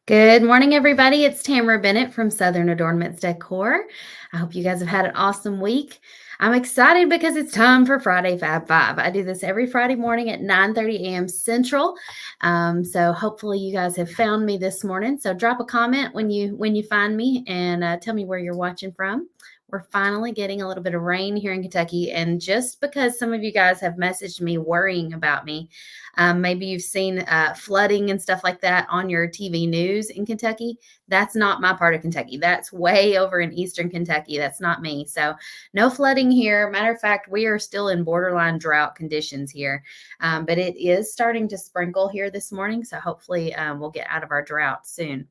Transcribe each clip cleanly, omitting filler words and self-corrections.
Good morning, everybody. It's Tamara Bennett from Southern Adornments Decor. I hope you guys have had an awesome week. I'm excited because it's time for Friday Fab Five. I do this every Friday morning at 9:30 a.m. Central. So hopefully you guys have found me this morning. So drop a comment when you find me and tell me where you're watching from. We're finally getting a little bit of rain here in Kentucky, and just because some of you guys have messaged me worrying about me, maybe you've seen flooding and stuff like that on your TV news in Kentucky. That's not my part of Kentucky. That's way over in Eastern Kentucky. That's not me. So no flooding here. Matter of fact, we are still in borderline drought conditions here, but it is starting to sprinkle here this morning. So hopefully we'll get out of our drought soon.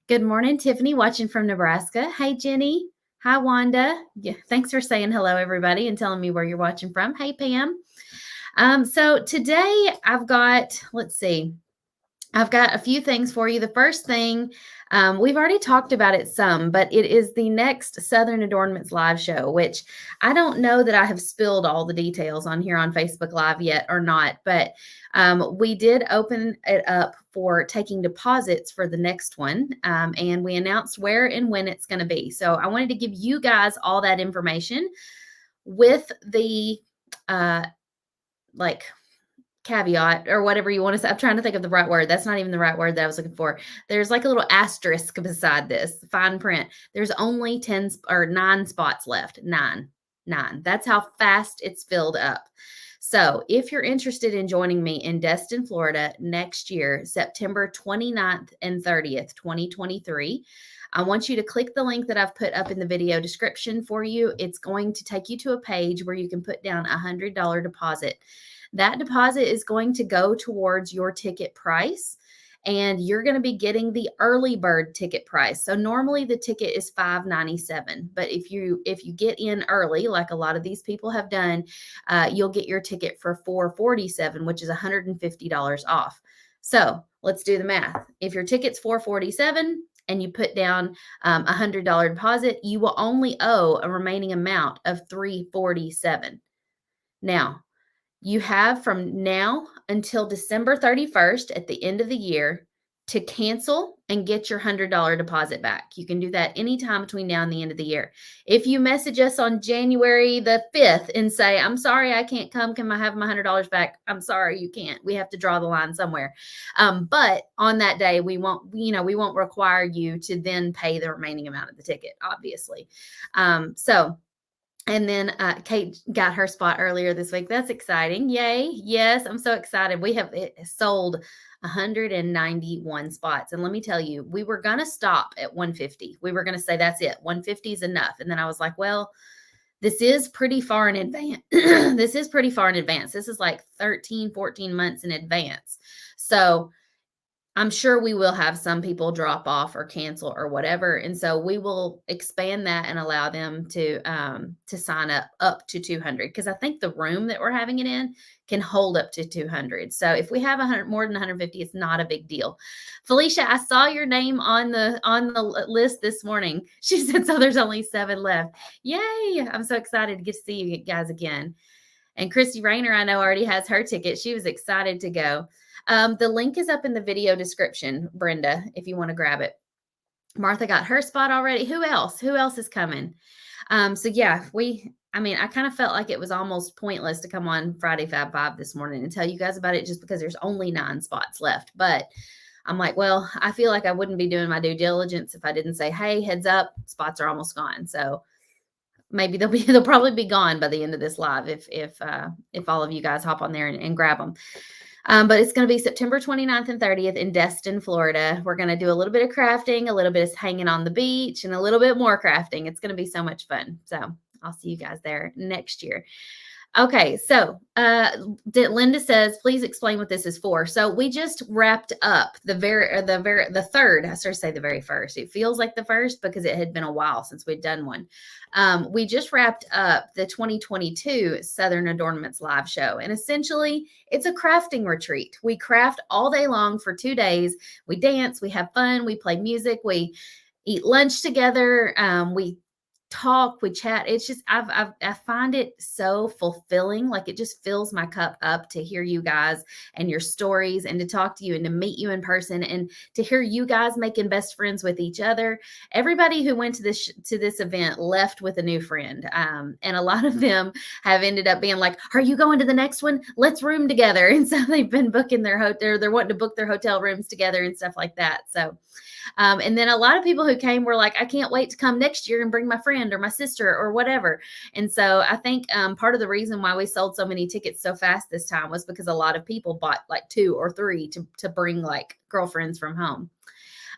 Good morning, Tiffany, watching from Nebraska. Hey, Jenny. Hi, Wanda. Yeah, thanks for saying hello, everybody, and telling me where you're watching from. Hey, Pam. So today let's see, I've got a few things for you. The first thing, we've already talked about it some, but it is the next Southern Adornments live show, which I don't know that I have spilled all the details on here on Facebook Live yet or not, but we did open it up for taking deposits for the next one, and we announced where and when it's going to be. So I wanted to give you guys all that information with the like caveat or whatever you want to say. I'm trying to think of the right word. That's not even the right word that I was looking for. There's like a little asterisk beside this fine print. There's only 10 or 9 spots left. Nine. That's how fast it's filled up. So if you're interested in joining me in Destin, Florida next year, September 29th and 30th, 2023, I want you to click the link that I've put up in the video description for you. It's going to take you to a page where you can put down a $100 deposit. That deposit is going to go towards your ticket price, and you're going to be getting the early bird ticket price. So normally the ticket is $5.97, but if you get in early, like a lot of these people have done, you'll get your ticket for $4.47, which is $150 off. So let's do the math. If your ticket's $4.47 and you put down a $100 deposit, you will only owe a remaining amount of $3.47. Now, you have from now until December 31st at the end of the year to cancel and get your $100 deposit back. You can do that anytime between now and the end of the year. If you message us on January the 5th and say, I'm sorry, I can't come. Can I have my $100 back? I'm sorry, you can't. We have to draw the line somewhere. But on that day, we won't require you to then pay the remaining amount of the ticket, obviously. And then Kate got her spot earlier this week. That's exciting. Yay. Yes, I'm so excited. We have sold 191 spots. And let me tell you, we were going to stop at 150. We were going to say, that's it. 150 is enough. And then I was like, well, this is pretty far in advance. This is like 13, 14 months in advance. So I'm sure we will have some people drop off or cancel or whatever. And so we will expand that and allow them to sign up to 200, because I think the room that we're having it in can hold up to 200. So if we have 100, more than 150, it's not a big deal. Felicia, I saw your name on the list this morning. She said, so there's only 7 left. Yay. I'm so excited to get to see you guys again. And Christy Rayner, I know, already has her ticket. She was excited to go. The link is up in the video description, Brenda, if you want to grab it. Martha got her spot already. Who else? Who else is coming? So yeah, I kind of felt like it was almost pointless to come on Friday Fab 5 this morning and tell you guys about it just because there's only 9 spots left. But I'm like, well, I feel like I wouldn't be doing my due diligence if I didn't say, hey, heads up, spots are almost gone. So maybe they'll probably be gone by the end of this live if all of you guys hop on there and grab them. But it's going to be September 29th and 30th in Destin, Florida. We're going to do a little bit of crafting, a little bit of hanging on the beach, and a little bit more crafting. It's going to be so much fun. So I'll see you guys there next year. Okay, so Linda says, please explain what this is for. So we just wrapped up the third. I started to say the very first. It feels like the first because it had been a while since we'd done one. We just wrapped up the 2022 Southern Adornments live show, and essentially it's a crafting retreat. We craft all day long for 2 days. We dance, we have fun, we play music, we eat lunch together. We talk, we chat. It's just, I find it so fulfilling. Like, it just fills my cup up to hear you guys and your stories, and to talk to you, and to meet you in person, and to hear you guys making best friends with each other. Everybody who went to this event left with a new friend. And a lot of them have ended up being like, are you going to the next one? Let's room together. And so they've been booking their hotel. They're wanting to book their hotel rooms together and stuff like that. So and then a lot of people who came were like, I can't wait to come next year and bring my friend or my sister or whatever. And so I think part of the reason why we sold so many tickets so fast this time was because a lot of people bought like 2 or 3 to bring like girlfriends from home.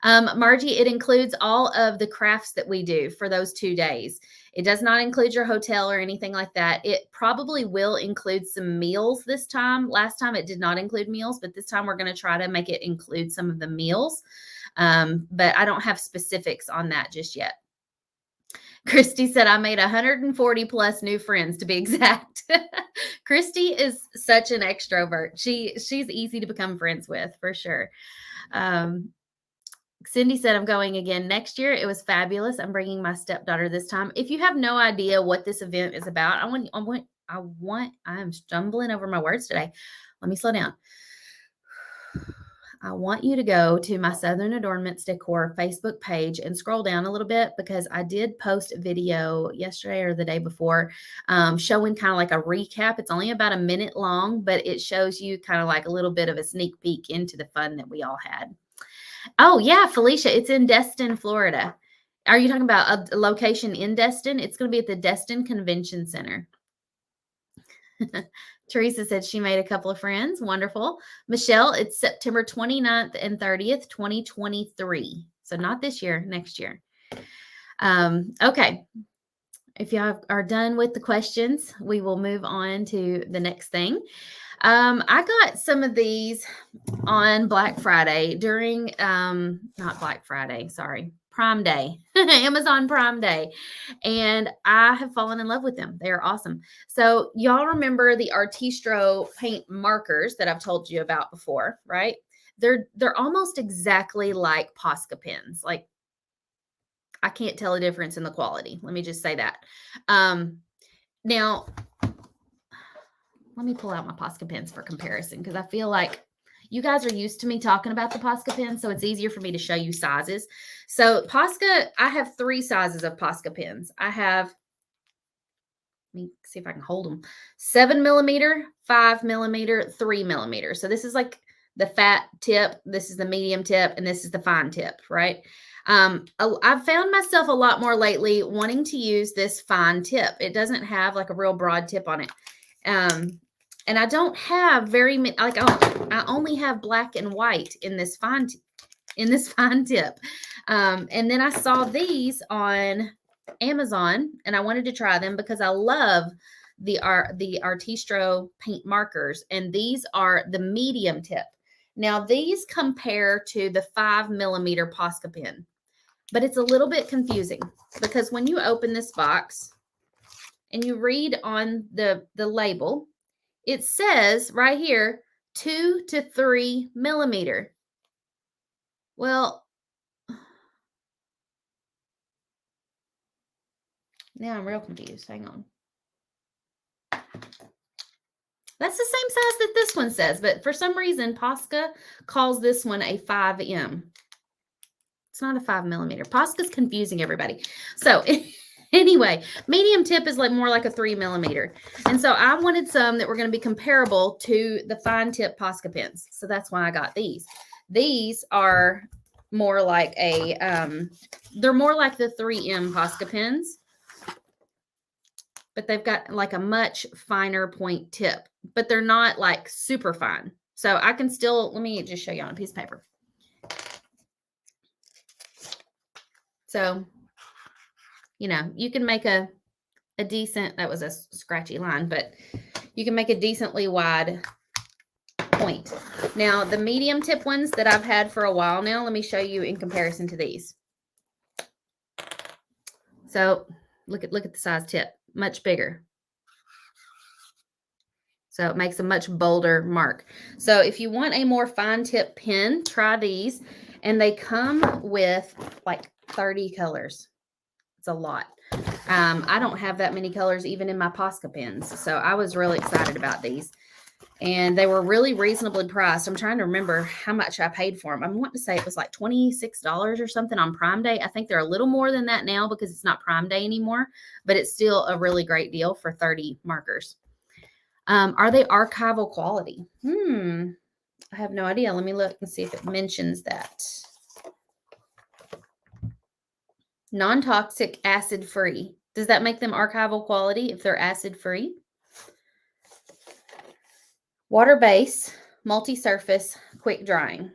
Margie, it includes all of the crafts that we do for those 2 days. It does not include your hotel or anything like that. It probably will include some meals this time. Last time it did not include meals, but this time we're going to try to make it include some of the meals. But I don't have specifics on that just yet. Christy said, I made 140 plus new friends, to be exact. Christy is such an extrovert. She's easy to become friends with, for sure. Cindy said, I'm going again next year. It was fabulous. I'm bringing my stepdaughter this time. If you have no idea what this event is about, I'm stumbling over my words today. Let me slow down. I want you to go to my Southern Adornments Decor Facebook page and scroll down a little bit, because I did post a video yesterday or the day before showing kind of like a recap. It's only about a minute long, but it shows you kind of like a little bit of a sneak peek into the fun that we all had. Oh, yeah, Felicia, it's in Destin, Florida. Are you talking about a location in Destin? It's going to be at the Destin Convention Center. Teresa said she made a couple of friends. Wonderful. Michelle, it's September 29th and 30th, 2023. So not this year, next year. Okay. If y'all are done with the questions, we will move on to the next thing. I got some of these on Black Friday during, not Black Friday, sorry, Prime Day, Amazon Prime Day. And I have fallen in love with them. They are awesome. So y'all remember the Artistro paint markers that I've told you about before, right? They're almost exactly like Posca pens. Like, I can't tell a difference in the quality. Let me just say that. Now, let me pull out my Posca pens for comparison, because I feel like you guys are used to me talking about the Posca pens, so it's easier for me to show you sizes. So Posca, I have 3 sizes of Posca pens. I have, let me see if I can hold them, 7 millimeter, 5 millimeter, 3 millimeter. So this is like the fat tip, this is the medium tip, and this is the fine tip, right? I've found myself a lot more lately wanting to use this fine tip. It doesn't have like a real broad tip on it. And I don't have very many, like I only have black and white in this fine tip. And then I saw these on Amazon, and I wanted to try them because I love the Artistro paint markers, and these are the medium tip. Now these compare to the 5 millimeter Posca pen, but it's a little bit confusing, because when you open this box and you read on the label, it says right here, 2 to 3 millimeter. Well, now I'm real confused. Hang on. That's the same size that this one says, but for some reason, Posca calls this one a 5M. It's not a 5 millimeter. Posca's confusing everybody. So anyway, medium tip is like more like a 3 millimeter. And so I wanted some that were going to be comparable to the fine tip Posca pens. So that's why I got these. These are more like they're more like the 3M Posca pens, but they've got like a much finer point tip, but they're not like super fine. So I can still, let me just show you on a piece of paper. So, you know, you can make a decent, that was a scratchy line, but you can make a decently wide point. Now, the medium tip ones that I've had for a while now, let me show you in comparison to these. So look at the size tip, much bigger. So it makes a much bolder mark. So if you want a more fine tip pen, try these. And they come with like 30 colors. It's a lot. I don't have that many colors even in my Posca pens. So I was really excited about these. And they were really reasonably priced. I'm trying to remember how much I paid for them. I want to say it was like $26 or something on Prime Day. I think they're a little more than that now because it's not Prime Day anymore, but it's still a really great deal for 30 markers. Are they archival quality? I have no idea. Let me look and see if it mentions that. Non-toxic, acid-free. Does that make them archival quality if they're acid-free? Water base, multi-surface, quick drying.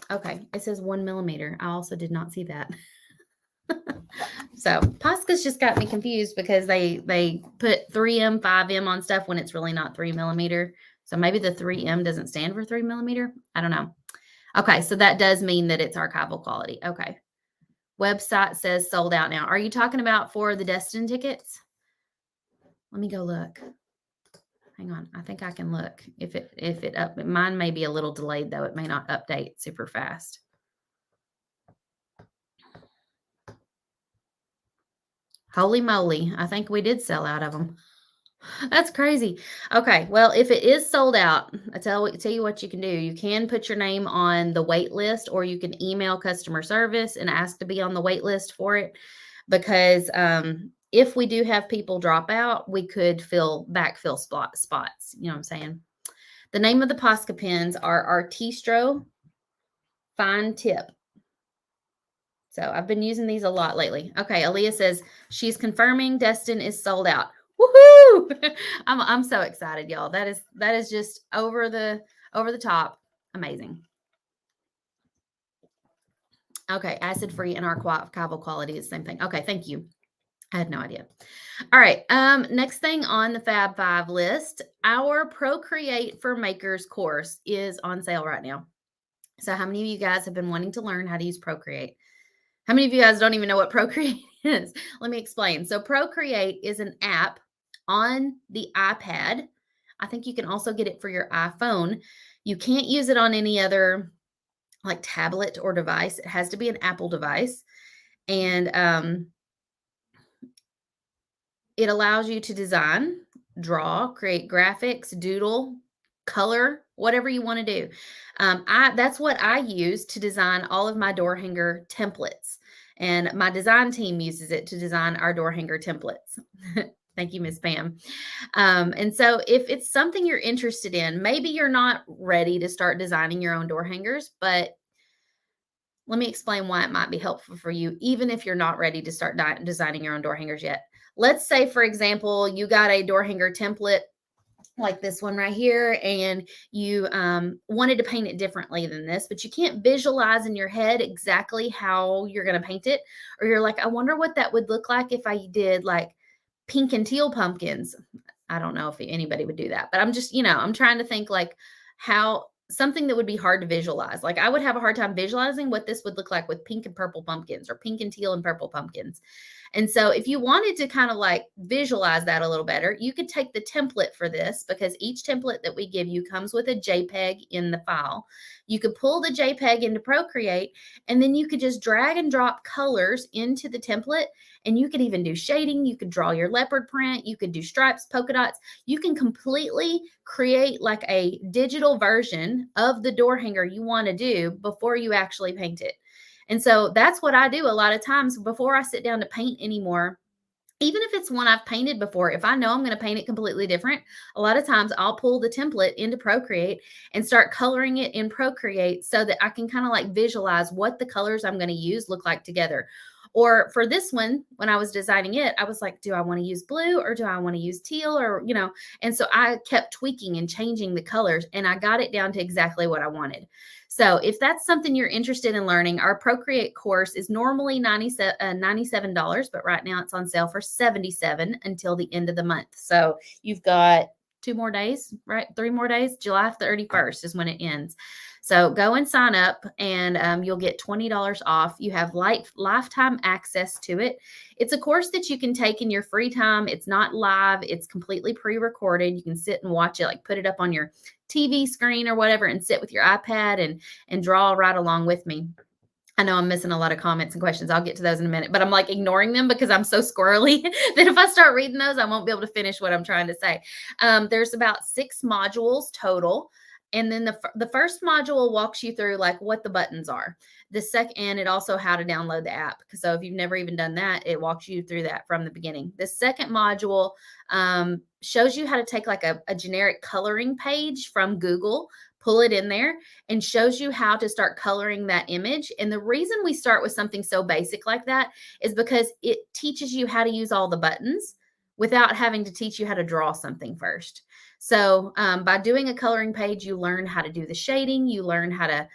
Okay, it says 1 millimeter. I also did not see that. So Posca's just got me confused because they put 3M, 5M on stuff when it's really not 3 millimeter. So maybe the 3M doesn't stand for 3 millimeter. I don't know. Okay, so that does mean that it's archival quality. Okay. Website says sold out now. Are you talking about for the Destin tickets? Let me go look. Hang on. I think I can look. If it up, mine may be a little delayed though. It may not update super fast. Holy moly. I think we did sell out of them. That's crazy. Okay. Well, if it is sold out, I tell you what you can do. You can put your name on the wait list, or you can email customer service and ask to be on the wait list for it. Because if we do have people drop out, we could backfill spots. You know what I'm saying? The name of the Posca pens are Artistro Fine Tip. So I've been using these a lot lately. Okay, Aaliyah says she's confirming Destin is sold out. Woohoo! I'm so excited, y'all. That is just over the top. Amazing. Okay, acid free and archival quality is the same thing. Okay, thank you. I had no idea. All right. Next thing on the Fab 5 list, our Procreate for Makers course is on sale right now. So how many of you guys have been wanting to learn how to use Procreate? How many of you guys don't even know what Procreate is? Let me explain. So Procreate is an app on the iPad. I think you can also get it for your iPhone. You can't use it on any other like tablet or device. It has to be an Apple device. And it allows you to design, draw, create graphics, doodle, color, whatever you want to do. That's what I use to design all of my door hanger templates. And my design team uses it to design our door hanger templates. Thank you, Miss Pam. And so if it's something you're interested in, maybe you're not ready to start designing your own door hangers, but let me explain why it might be helpful for you, even if you're not ready to start designing your own door hangers yet. Let's say, for example, you got a door hanger template like this one right here, and you wanted to paint it differently than this, but you can't visualize in your head exactly how you're going to paint it. Or you're like, I wonder what that would look like if I did like pink and teal pumpkins. I don't know if anybody would do that, but I'm just, I'm trying to think like how something that would be hard to visualize. Like I would have a hard time visualizing what this would look like with pink and purple pumpkins or pink and teal and purple pumpkins. And so if you wanted to kind of like visualize that a little better, you could take the template for this, because each template that we give you comes with a JPEG in the file. You could pull the JPEG into Procreate, and then you could just drag and drop colors into the template. And you could even do shading. You could draw your leopard print. You could do stripes, polka dots. You can completely create like a digital version of the door hanger you want to do before you actually paint it. And so that's what I do a lot of times before I sit down to paint anymore. Even if it's one I've painted before, if I know I'm going to paint it completely different, a lot of times I'll pull the template into Procreate and start coloring it in Procreate so that I can kind of like visualize what the colors I'm going to use look like together. Or for this one, when I was designing it, I was like, do I want to use blue or do I want to use teal, or, and so I kept tweaking and changing the colors, and I got it down to exactly what I wanted. So if that's something you're interested in learning, our Procreate course is normally $97, but right now it's on sale for $77 until the end of the month. So you've got 2 more days, right? 3 more days. July 31st is when it ends. So go and sign up, and you'll get $20 off. You have lifetime access to it. It's a course that you can take in your free time. It's not live. It's completely pre-recorded. You can sit and watch it, like put it up on your TV screen or whatever, and sit with your iPad and draw right along with me. I know I'm missing a lot of comments and questions. I'll get to those in a minute, but I'm like ignoring them because I'm so squirrely that if I start reading those, I won't be able to finish what I'm trying to say. There's about 6 modules total. And then the first module walks you through like what the buttons are. The second, and it also how to download the app. So if you've never even done that, it walks you through that from the beginning. The second module shows you how to take like a generic coloring page from Google, pull it in there, and shows you how to start coloring that image. And the reason we start with something so basic like that is because it teaches you how to use all the buttons without having to teach you how to draw something first. So by doing a coloring page, you learn how to do the shading, you learn how to,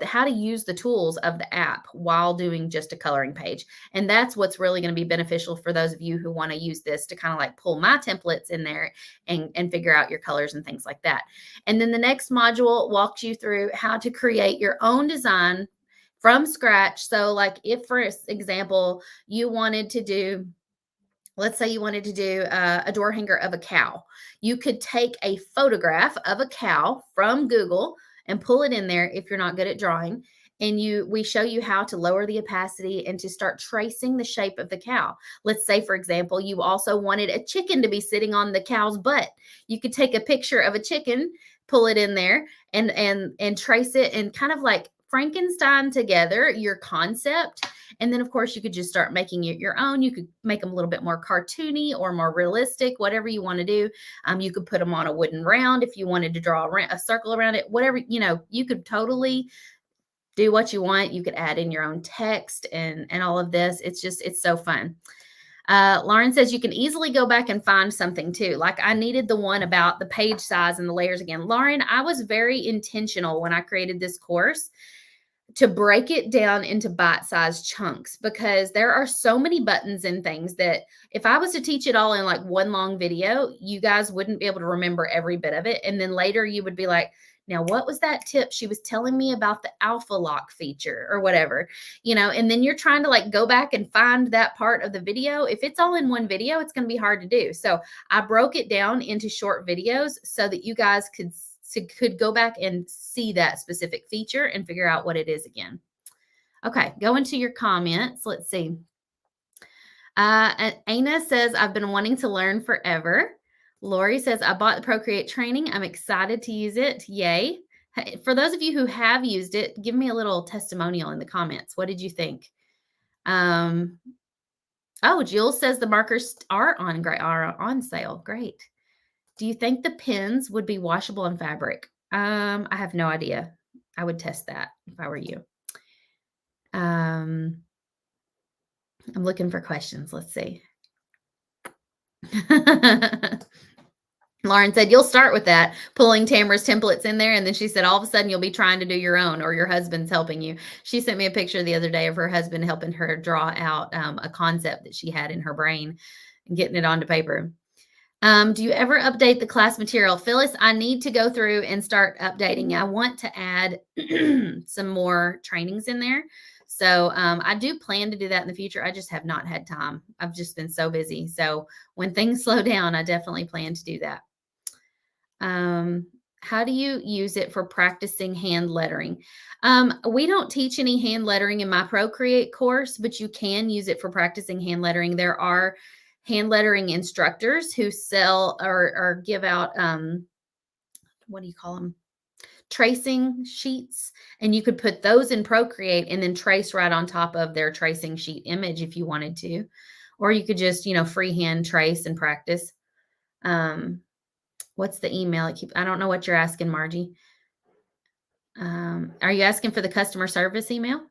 how to use the tools of the app while doing just a coloring page. And that's what's really going to be beneficial for those of you who want to use this to kind of like pull my templates in there and figure out your colors and things like that. And then the next module walks you through how to create your own design from scratch. So like if, for example, you wanted to do, let's say you wanted to do a door hanger of a cow, you could take a photograph of a cow from Google and pull it in there if you're not good at drawing. And we show you how to lower the opacity and to start tracing the shape of the cow. Let's say, for example, you also wanted a chicken to be sitting on the cow's butt. You could take a picture of a chicken, pull it in there, and trace it and kind of like Frankenstein together your concept. And then, of course, you could just start making it your own. You could make them a little bit more cartoony or more realistic, whatever you want to do. You could put them on a wooden round if you wanted to draw a circle around it, whatever, you could totally do what you want. You could add in your own text and all of this. It's so fun. Lauren says you can easily go back and find something too. Like I needed the one about the page size and the layers again. Lauren, I was very intentional when I created this course to break it down into bite-sized chunks because there are so many buttons and things that if I was to teach it all in like one long video, you guys wouldn't be able to remember every bit of it. And then later you would be like, now, what was that tip she was telling me about the alpha lock feature or whatever, and then you're trying to like go back and find that part of the video. If it's all in one video, it's going to be hard to do. So I broke it down into short videos so that you guys could go back and see that specific feature and figure out what it is again. Okay, go into your comments. Let's see. Aina says, I've been wanting to learn forever. Lori says, I bought the Procreate training. I'm excited to use it. Yay. For those of you who have used it, give me a little testimonial in the comments. What did you think? Oh, Jill says the markers are on sale. Great. Do you think the pens would be washable in fabric? I have no idea. I would test that if I were you. I'm looking for questions. Let's see. Lauren said, you'll start with that, pulling Tamara's templates in there. And then she said, all of a sudden you'll be trying to do your own or your husband's helping you. She sent me a picture the other day of her husband helping her draw out a concept that she had in her brain and getting it onto paper. Do you ever update the class material? Phyllis, I need to go through and start updating. I want to add some more trainings in there. So I do plan to do that in the future. I just have not had time. I've just been so busy. So when things slow down, I definitely plan to do that. How do you use it for practicing hand lettering? We don't teach any hand lettering in my Procreate course, but you can use it for practicing hand lettering. There are hand lettering instructors who sell or give out, what do you call them? Tracing sheets. And you could put those in Procreate and then trace right on top of their tracing sheet image if you wanted to. Or you could just, freehand trace and practice. What's the email? I don't know what you're asking, Margie. Are you asking for the customer service email?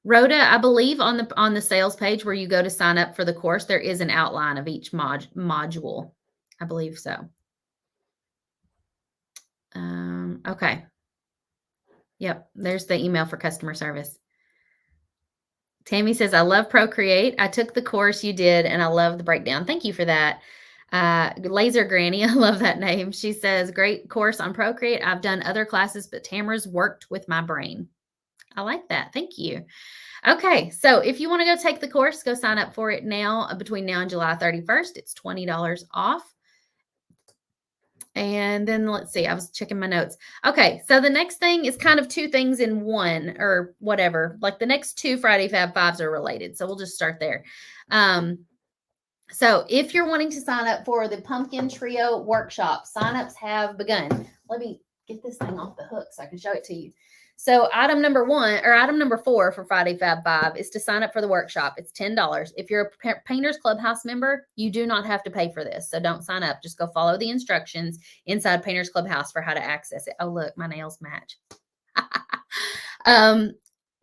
Rhoda, I believe on the sales page where you go to sign up for the course, there is an outline of each module. I believe so. Okay. Yep, there's the email for customer service. Tammy says, I love Procreate. I took the course you did, and I love the breakdown. Thank you for that. Laser Granny, I love that name. She says, great course on Procreate. I've done other classes, but Tamara's worked with my brain. I like that. Thank you. Okay, so if you want to go take the course, go sign up for it now. Between now and July 31st, it's $20 off. And then let's see, I was checking my notes. Okay, so the next thing is kind of two things in one or whatever. Like the next two Friday Fab Fives are related. So we'll just start there. So if you're wanting to sign up for the Pumpkin Trio workshop, signups have begun. Let me get this thing off the hook so I can show it to you. So item number 4 for Friday Fab 5 is to sign up for the workshop. It's $10. If you're a Painters Clubhouse member, you do not have to pay for this. So don't sign up. Just go follow the instructions inside Painters Clubhouse for how to access it. Oh, look, my nails match.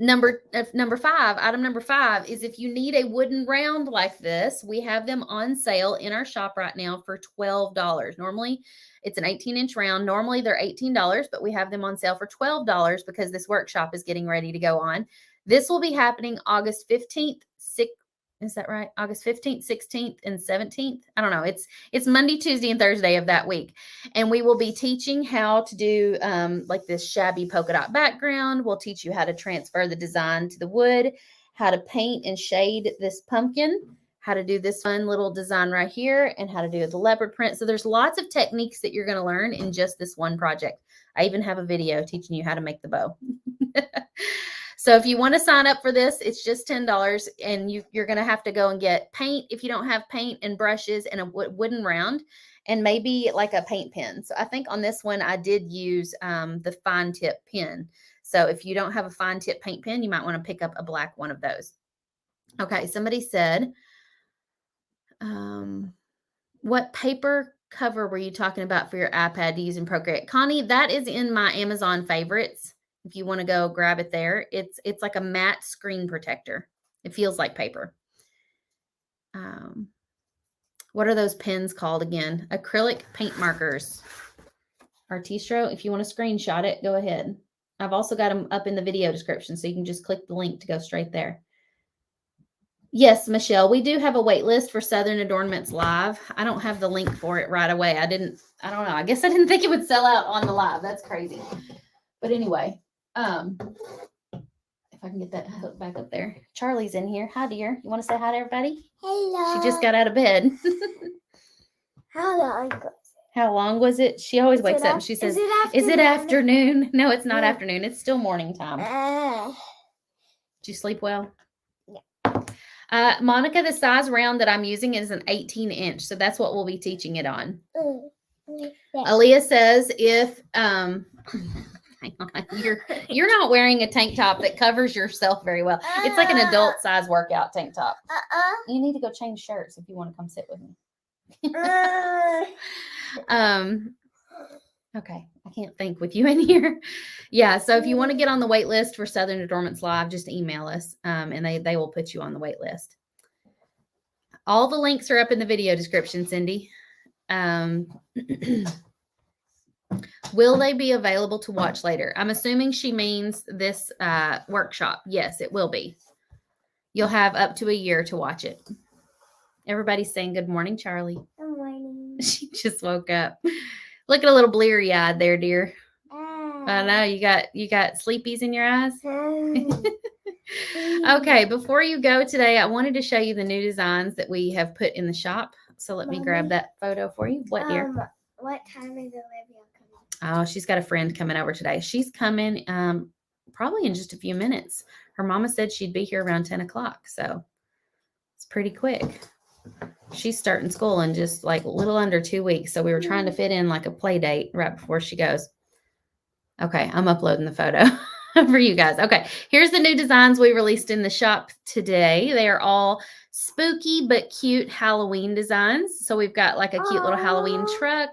Number 5, item number 5 is if you need a wooden round like this, we have them on sale in our shop right now for $12. Normally, it's an 18-inch round. Normally, they're $18, but we have them on sale for $12 because this workshop is getting ready to go on. This will be happening August 15th, 6th. Is that right? August 15th, 16th, and 17th. I don't know. It's Monday, Tuesday, and Thursday of that week. And we will be teaching how to do like this shabby polka dot background. We'll teach you how to transfer the design to the wood, how to paint and shade this pumpkin, how to do this fun little design right here, and how to do the leopard print. So there's lots of techniques that you're going to learn in just this one project. I even have a video teaching you how to make the bow. So if you want to sign up for this, it's just $10, and you're going to have to go and get paint if you don't have paint, and brushes, and a wooden round, and maybe like a paint pen. So I think on this one, I did use the fine tip pen. So if you don't have a fine tip paint pen, you might want to pick up a black one of those. Okay, somebody said, what paper cover were you talking about for your iPad to use in Procreate? Connie, that is in my Amazon favorites. If you want to go grab it there, it's like a matte screen protector. It feels like paper. What are those pens called again? Acrylic paint markers. Artistro, if you want to screenshot it, go ahead. I've also got them up in the video description, so you can just click the link to go straight there. Yes, Michelle, we do have a wait list for Southern Adornments Live. I don't have the link for it right away. I don't know. I guess I didn't think it would sell out on the live. That's crazy. But anyway, if I can get that hook back up there. Charlie's in here. Hi, dear. You want to say hi to everybody? Hello. She just got out of bed. How long was it? She always wakes up and she says, is it afternoon? No, it's not afternoon. It's still morning time. Did you sleep well? Yeah. Monica, the size round that I'm using is an 18-inch. So that's what we'll be teaching it on. Yeah. Aaliyah says if... hang on. You're not wearing a tank top that covers yourself very well. It's like an adult size workout tank top. You need to go change shirts if you want to come sit with me. Okay. I can't think with you in here. Yeah. So if you want to get on the wait list for Southern Adornments Live, just email us and they will put you on the wait list. All the links are up in the video description, Cindy. Will they be available to watch later? I'm assuming she means this workshop. Yes, it will be. You'll have up to a year to watch it. Everybody's saying good morning, Charlie. Good morning. She just woke up. Look at a little bleary-eyed there, dear. I know you got sleepies in your eyes. Okay, before you go today, I wanted to show you the new designs that we have put in the shop. So let me grab that photo for you. What, dear? What time is Olivia coming? Oh, she's got a friend coming over today. She's coming probably in just a few minutes. Her mama said she'd be here around 10 o'clock. So it's pretty quick. She's starting school in just like a little under 2 weeks. So we were trying to fit in like a play date right before she goes. Okay, I'm uploading the photo for you guys. Okay, here's the new designs we released in the shop today. They are all spooky but cute Halloween designs. So we've got like a cute little Halloween truck.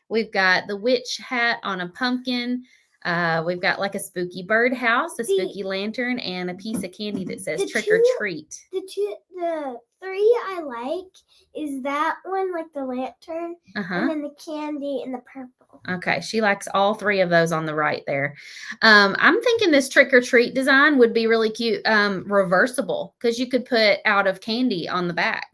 We've got the witch hat on a pumpkin. We've got like a spooky birdhouse, a spooky lantern, and a piece of candy that says trick or treat. The three I like is that one, like the lantern, and then the candy and the purple. Okay, she likes all three of those on the right there. I'm thinking this trick or treat design would be really cute, reversible, because you could put out of candy on the back.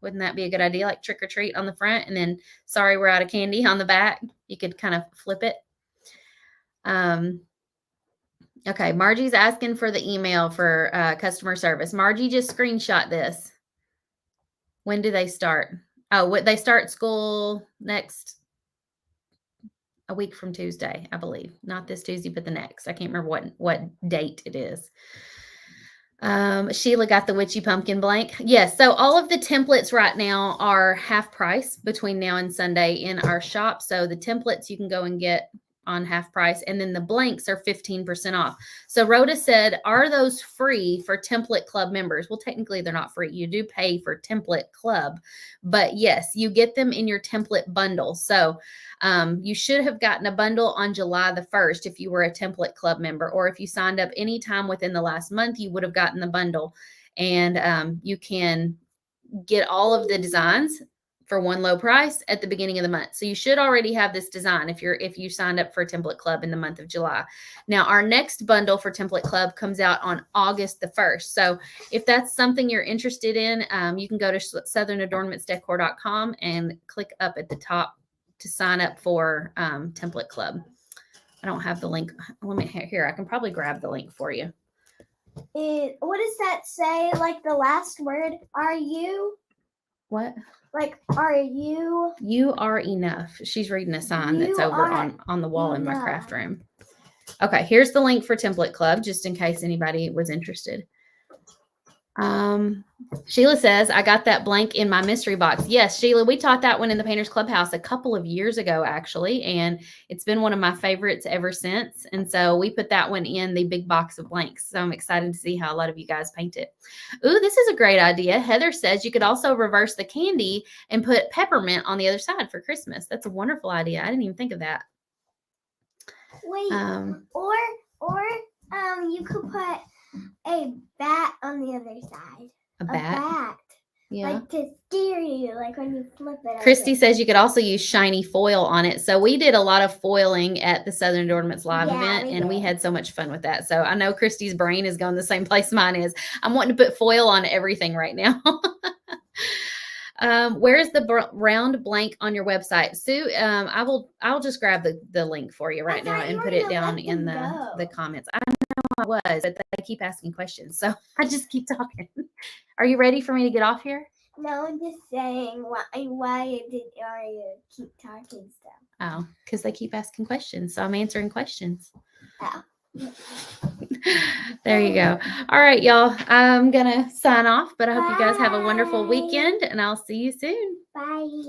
Wouldn't that be a good idea? Like trick or treat on the front, and then sorry, we're out of candy on the back. You could kind of flip it. Okay, Margie's asking for the email for customer service. Margie, just screenshot this. When do they start? Oh, they start school next a week from Tuesday, I believe. Not this Tuesday, but the next. I can't remember what date it is. Sheila got the witchy pumpkin blank. Yes. So all of the templates right now are half price between now and Sunday in our shop. So the templates you can go and get on half price, and then the blanks are 15% off. So Rhoda said, are those free for template club members? Well, technically they're not free. You do pay for template club, but yes, you get them in your template bundle. So you should have gotten a bundle on July the 1st if you were a template club member, or if you signed up anytime within the last month, you would have gotten the bundle. And you can get all of the designs for one low price at the beginning of the month. So you should already have this design if you signed up for a template club in the month of July. Now, our next bundle for template club comes out on August the 1st. So if that's something you're interested in, you can go to southernadornamentsdecor.com and click up at the top to sign up for template club. I don't have the link. Let me here. I can probably grab the link for you. What does that say? Like the last word? Are you? What? Like, are you? You are enough. She's reading a sign that's over on the wall in my craft room. Okay, here's the link for template club, just in case anybody was interested. Sheila says, I got that blank in my mystery box. Yes, Sheila, we taught that one in the Painters Clubhouse a couple of years ago, actually, and it's been one of my favorites ever since. And so we put that one in the big box of blanks. So I'm excited to see how a lot of you guys paint it. Ooh, this is a great idea. Heather says you could also reverse the candy and put peppermint on the other side for Christmas. That's a wonderful idea. I didn't even think of that. Wait, or you could put a bat on the other side. A bat? Yeah. Like to scare you, like when you flip it. Christy says you could also use shiny foil on it. So we did a lot of foiling at the Southern Adornments Live event, and we had so much fun with that. So I know Christy's brain is going the same place mine is. I'm wanting to put foil on everything right now. Where's the round blank on your website? Sue, I'll just grab the link for you right now and put it down in the comments. I know I was, but they keep asking questions, so I just keep talking. Are you ready for me to get off here? No, I'm just saying why did you keep talking stuff? Oh, because they keep asking questions, so I'm answering questions. Oh. There you go. All right, y'all. I'm going to sign off, but I hope you guys have a wonderful weekend, and I'll see you soon. Bye.